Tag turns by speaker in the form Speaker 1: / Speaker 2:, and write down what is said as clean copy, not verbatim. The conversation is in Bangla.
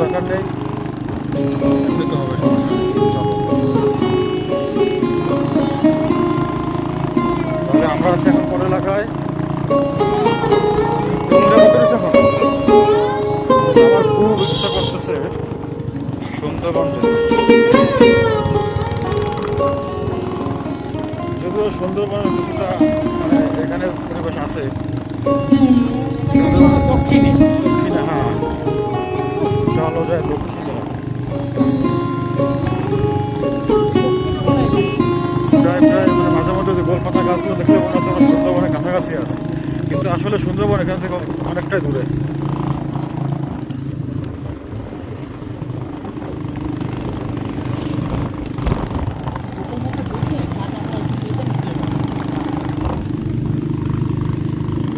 Speaker 1: দরকার নেই, এমনি তো হবে, সমস্যা নেই। চলো, তাহলে আমরা আছি এখন কোন এলাকায়? ডুমরে মতো রয়েছে এখন। আমার খুব ইচ্ছা করতেছে সুন্দরবন যেতে। যদিও সুন্দরবনের কিছুটা মানে এখানে পরিবেশ আছে, সুন্দরবনের দক্ষিণে, দক্ষিণে, হ্যাঁ। চলো যায় দক্ষিণে, প্রায় প্রায় মানে মাঝে মধ্যে যে গোলপাতা গাছগুলো দেখলে মনে হচ্ছে আমরা সুন্দরবনের কাছাকাছি আছি, কিন্তু আসলে সুন্দরবন এখান থেকে অনেকটাই দূরে।